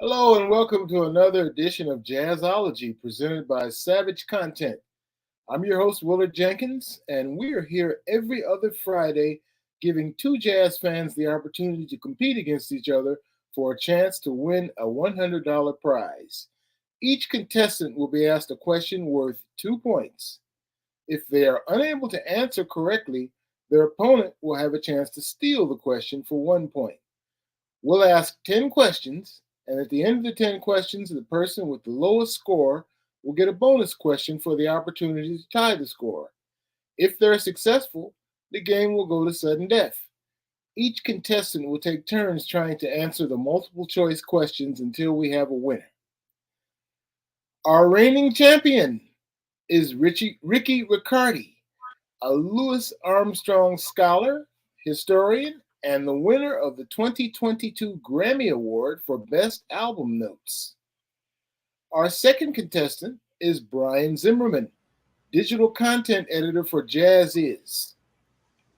Hello and welcome to another edition of Jazzology presented by Savage Content. I'm your host, Willard Jenkins, and we are here every other Friday giving two jazz fans the opportunity to compete against each other for a chance to win a $100 prize. Each contestant will be asked a question worth 2 points. If they are unable to answer correctly, their opponent will have a chance to steal the question for 1 point. We'll ask 10 questions, and at the end of the 10 questions, the person with the lowest score will get a bonus question for the opportunity to tie the score. If they're successful, the game will go to sudden death. Each contestant will take turns trying to answer the multiple choice questions until we have a winner. Our reigning champion is Riccardi, a Louis Armstrong scholar, historian, and the winner of the 2022 Grammy Award for Best Album Notes. Our second contestant is Brian Zimmerman, digital content editor for Jazziz.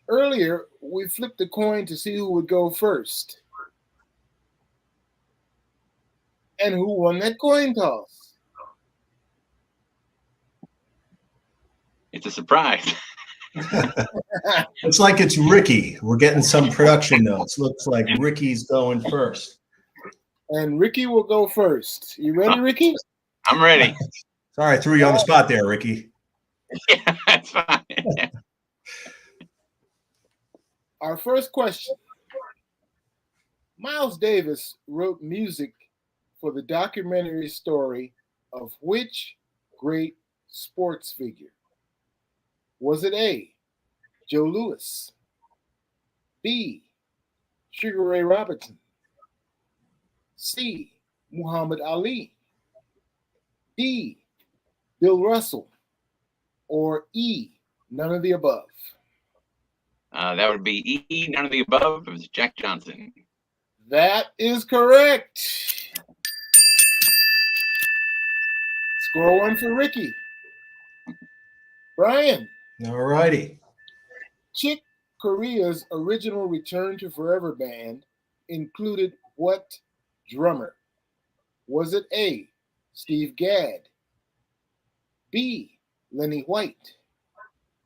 Earlier, we flipped a coin to see who would go first. And who won that coin toss? It's a surprise. It's like it's Ricky. We're getting some production notes. Looks like Ricky's going first. And Ricky will go first. You ready, Ricky? I'm ready. Sorry, I threw you on the spot there, Ricky. Yeah, that's fine. Our first question. Miles Davis wrote music for the documentary story of which great sports figure? Was it A, Joe Louis, B, Sugar Ray Robinson, C, Muhammad Ali, D, Bill Russell, or E, none of the above? That would be E, none of the above. It was Jack Johnson. That is correct. Score one for Ricky. Brian. All righty. Chick Corea's original Return to Forever band included what drummer? Was it A, Steve Gadd, B, Lenny White,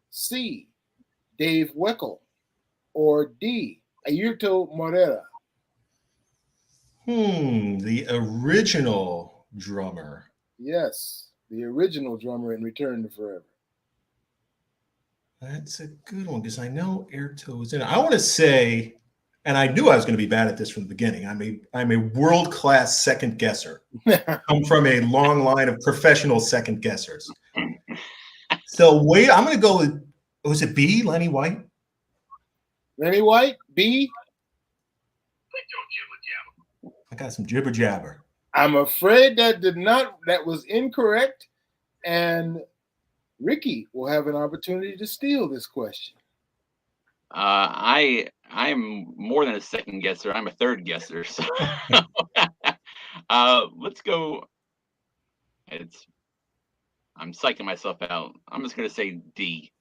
C, Dave Weckl, or D, Airto Moreira? The original drummer. Yes, the original drummer in Return to Forever. That's a good one because I know Airto was in it. I want to say, and I knew I was going to be bad at this from the beginning. I'm a world-class second guesser. I'm from a long line of professional second guessers. So wait, I'm going to go with, was it B, Lenny White? Lenny White, B? I got some jibber jabber. I'm afraid that was incorrect, and Ricky will have an opportunity to steal this question. I'm more than a second guesser. I'm a third guesser. So let's go. I'm psyching myself out. I'm just going to say D.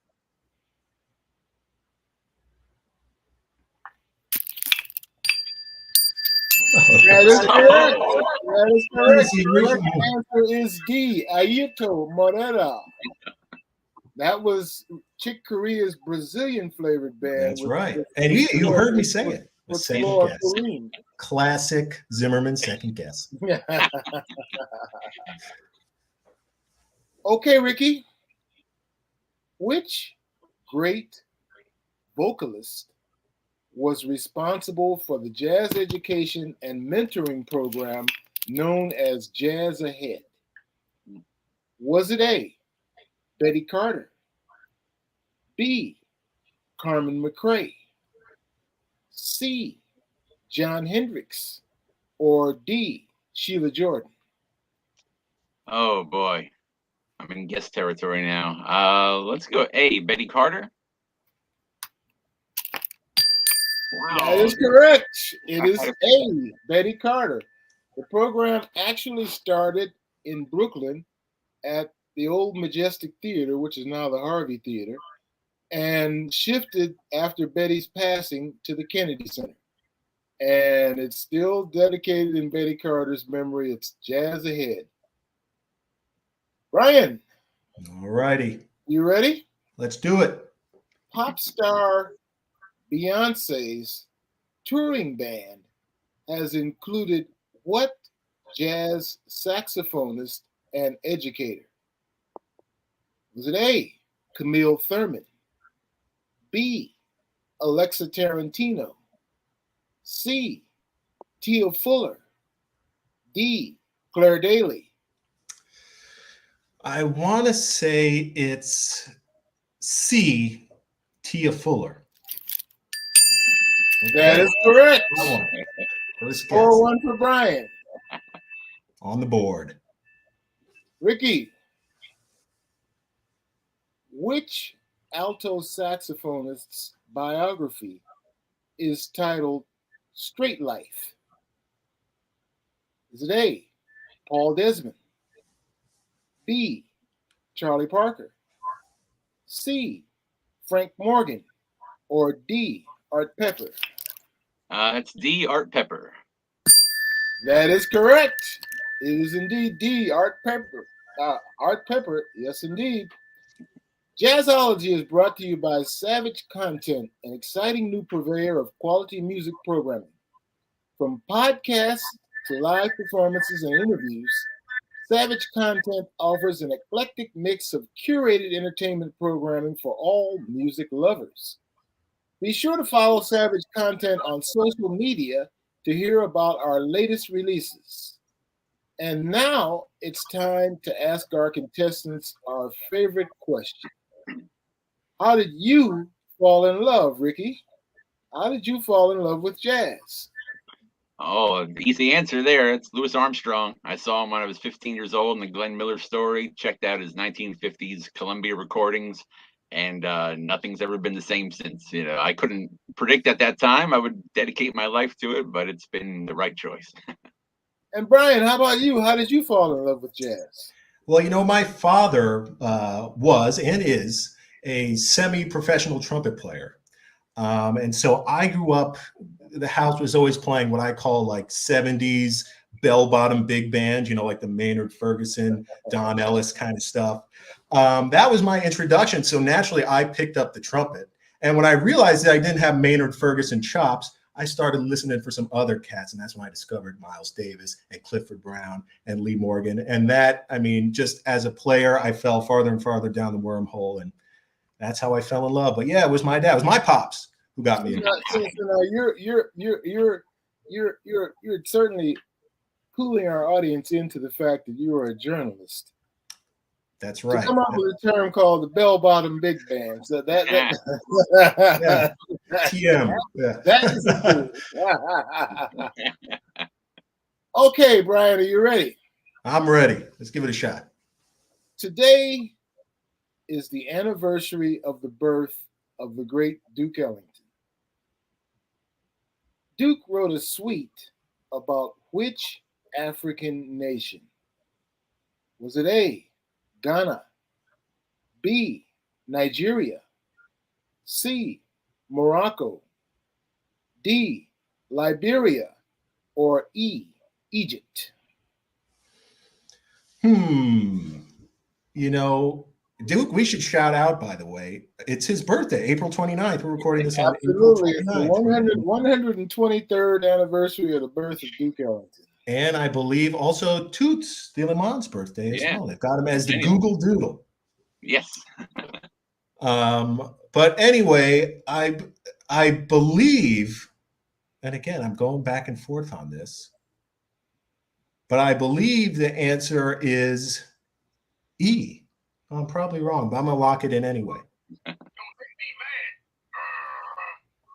That is correct. That is correct. The answer is D, Airto Moreira. That was Chick Corea's Brazilian-flavored band. That's right. And you heard me say it. Second guess. Classic Zimmerman second guess. Okay, Ricky. Which great vocalist was responsible for the jazz education and mentoring program known as Jazz Ahead? Was it A, Betty Carter, B, Carmen McRae, C, John Hendricks, or D, Sheila Jordan? Oh boy, I'm in guess territory now. Let's go A, Betty Carter. Wow. That is correct. It is A, Betty Carter. The program actually started in Brooklyn at the old Majestic Theater, which is now the Harvey Theater, and shifted after Betty's passing to the Kennedy Center. And it's still dedicated in Betty Carter's memory. It's Jazz Ahead. Brian. All righty. You ready? Let's do it. Pop star Beyonce's touring band has included what jazz saxophonist and educator? Was it A, Camille Thurman, B, Alexa Tarantino, C, Tia Fuller, D, Claire Daly? I want to say it's C, Tia Fuller. Okay. That is correct. First guess. 4-1 for Brian. On the board. Ricky, which alto saxophonist's biography is titled Straight Life? Is it A, Paul Desmond, B, Charlie Parker, C, Frank Morgan, or D, Art Pepper? It's D, Art Pepper. That is correct. It is indeed D, Art Pepper. Art Pepper, yes indeed. Jazzology is brought to you by Savage Content, an exciting new purveyor of quality music programming. From podcasts to live performances and interviews, Savage Content offers an eclectic mix of curated entertainment programming for all music lovers. Be sure to follow Savage Content on social media to hear about our latest releases. And now it's time to ask our contestants our favorite question. How did you fall in love, Ricky? How did you fall in love with jazz? Oh, easy answer there. It's Louis Armstrong. I saw him when I was 15 years old in the Glenn Miller Story. Checked out his 1950s Columbia recordings, and nothing's ever been the same since. You know, I couldn't predict at that time I would dedicate my life to it, but it's been the right choice. And Brian, how about you? How did you fall in love with jazz? Well, you know, my father was and is a semi-professional trumpet player. And so I grew up, the house was always playing what I call like 70s bell-bottom big band, you know, like the Maynard Ferguson, Don Ellis kind of stuff. That was my introduction. So naturally I picked up the trumpet. And when I realized that I didn't have Maynard Ferguson chops, I started listening for some other cats. And that's when I discovered Miles Davis and Clifford Brown and Lee Morgan. And that, I mean, just as a player, I fell farther and farther down the wormhole. And that's how I fell in love. But yeah, it was my dad. It was my pops who got me. You're certainly cooling our audience into the fact that you are a journalist. That's right. To come up with a term called the bell-bottom big band. So that yeah. TM. Yeah. That is Okay, Brian, are you ready? I'm ready. Let's give it a shot. Today is the anniversary of the birth of the great Duke Ellington. Duke wrote a suite about which African nation? Was it A, Ghana, B, Nigeria, C, Morocco, D, Liberia, or E, Egypt? You know, Duke, we should shout out, by the way, it's his birthday, April 29th. We're recording this on April 29th. It's the 123rd anniversary of the birth of Duke Ellington. And I believe also Toots Thielemans' birthday as well. They've got him as the Google Doodle. Yes. But anyway, I believe, and again, I'm going back and forth on this, but I believe the answer is E. I'm probably wrong, but I'm going to lock it in anyway.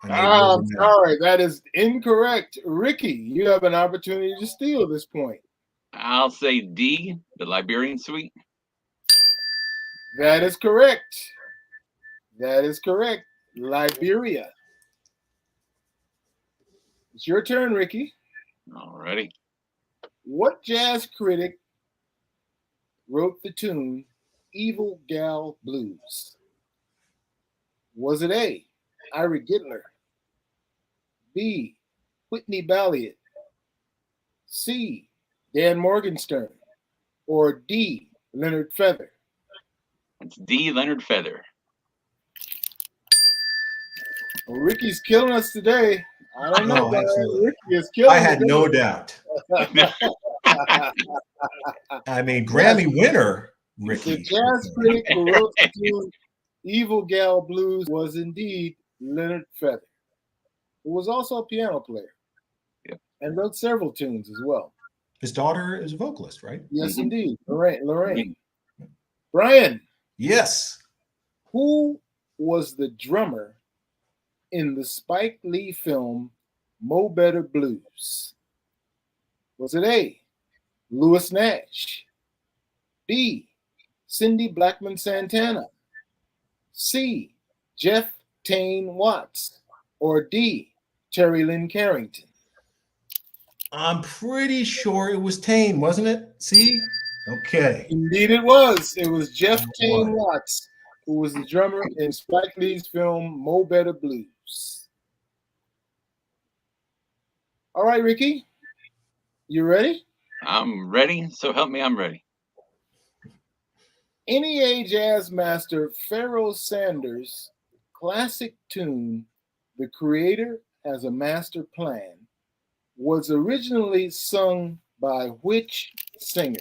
I'm sorry, that is incorrect. Ricky, you have an opportunity to steal this point. I'll say D, the Liberian suite. That is correct. That is correct. Liberia. It's your turn, Ricky. Alrighty. What jazz critic wrote the tune Evil Gal Blues? Was it A, Ira Gittler, B, Whitney Balliet, C. Dan Morgenstern, or D. Leonard Feather? It's D. Leonard Feather. Well, Ricky's killing us today. I don't know. Absolutely. Ricky is killing I had us no doubt. I mean, Grammy winner, Ricky. The jazz critic who wrote the tune Evil Gal Blues was indeed Leonard Feather, who was also a piano player. Yep. And wrote several tunes as well. His daughter is a vocalist, right? Yes, indeed. Lorraine. Brian. Yes. Who was the drummer in the Spike Lee film Mo Better Blues? Was it A. Louis Nash, B. Cindy Blackman Santana, C. Jeff Tane Watts, or D. Terry Lynn Carrington? I'm pretty sure it was Tane, wasn't it? See? Okay. Indeed it was. It was Jeff Tane Watts, who was the drummer in Spike Lee's film Mo Better Blues. All right, Ricky, you ready? I'm ready. So help me, I'm ready. NEA jazz master Pharoah Sanders' classic tune, The Creator Has a Master Plan, was originally sung by which singer?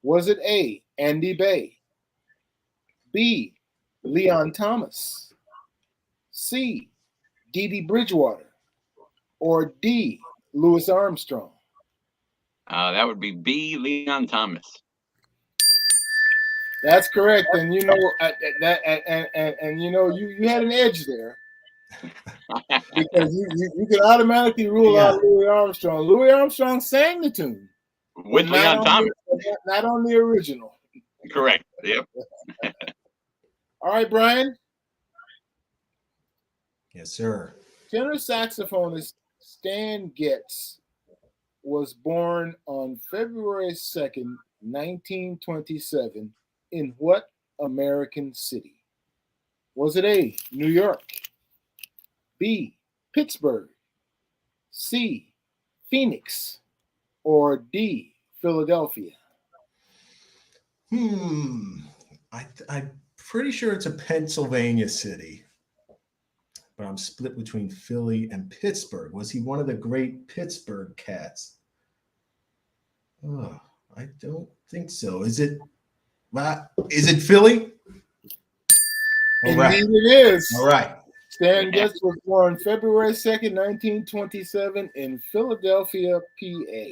Was it A. Andy Bay, B. Leon Thomas, C. Dee Dee Bridgewater, or D. Louis Armstrong? That would be B. Leon Thomas. That's correct, and you know you had an edge there because you can automatically rule out Louis Armstrong. Louis Armstrong sang the tune with Leon Thomas, not on the original. Correct. Yep. All right, Brian. Yes, sir. Tenor saxophonist Stan Getz was born on February 2nd, 1927, in what American city? Was it A. New York, B. Pittsburgh, C. Phoenix, or D. Philadelphia? I'm pretty sure it's a Pennsylvania city, but I'm split between Philly and Pittsburgh. Was he one of the great Pittsburgh cats? Oh, I don't think so. Is it Philly? Indeed it is. All right. Stan Getz was born February 2nd, 1927 in Philadelphia, PA.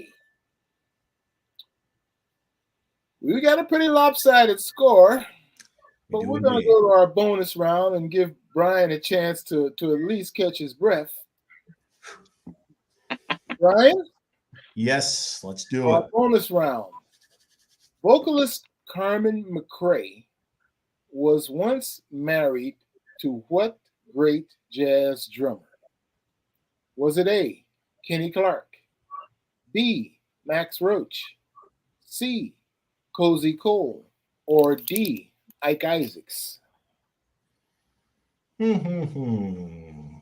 We got a pretty lopsided score, but we're going to go to our bonus round and give Brian a chance to at least catch his breath. Brian? Yes, let's do our it. Bonus round. Vocalist Carmen McRae was once married to what great jazz drummer? Was it A. Kenny Clarke, B. Max Roach, C. Cozy Cole, or D. Ike Isaacs? Carmen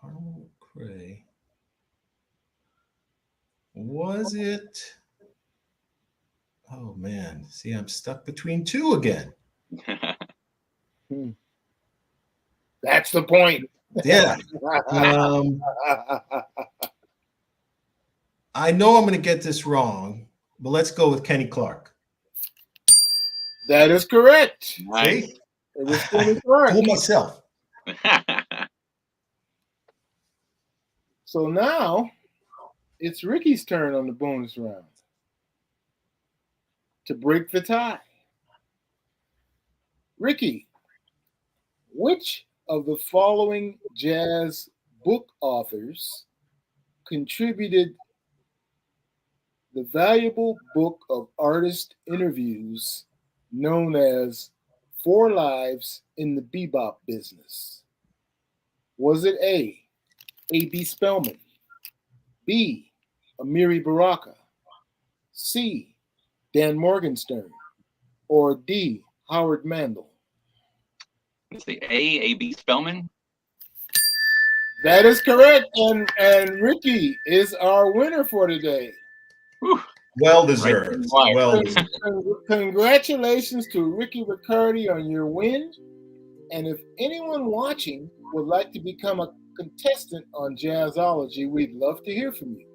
McRae. Was it? Oh man, see, I'm stuck between two again. That's the point. Yeah. I know I'm going to get this wrong, but let's go with Kenny Clarke. That is correct. Nice. It was Kenny Clarke. Fool myself. So now it's Ricky's turn on the bonus round to break the tie. Ricky, which of the following jazz book authors contributed the valuable book of artist interviews known as 4 Lives in the Bebop Business? Was it A. A.B. Spellman, B. Amiri Baraka, C. Dan Morgenstern, or D. Howard Mandel? It's the A.B. Spellman. That is correct. And Ricky is our winner for today. Whew. Well deserved. Right. Well deserved. Congratulations to Ricky Riccardi on your win. And if anyone watching would like to become a contestant on Jazzology, we'd love to hear from you.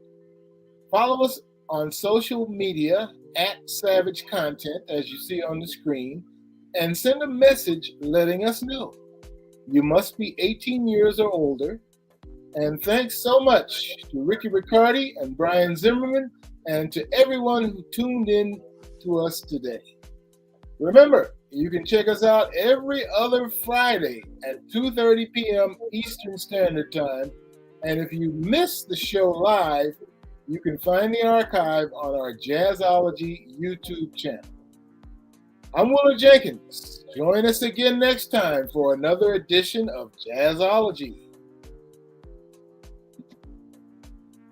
Follow us on social media at Savage Content, as you see on the screen, and send a message letting us know. You must be 18 years or older. And thanks so much to Ricky Riccardi and Brian Zimmerman and to everyone who tuned in to us today. Remember, you can check us out every other Friday at 2:30 p.m. Eastern Standard Time. And if you miss the show live, you can find the archive on our Jazzology YouTube channel. I'm Willard Jenkins. Join us again next time for another edition of Jazzology.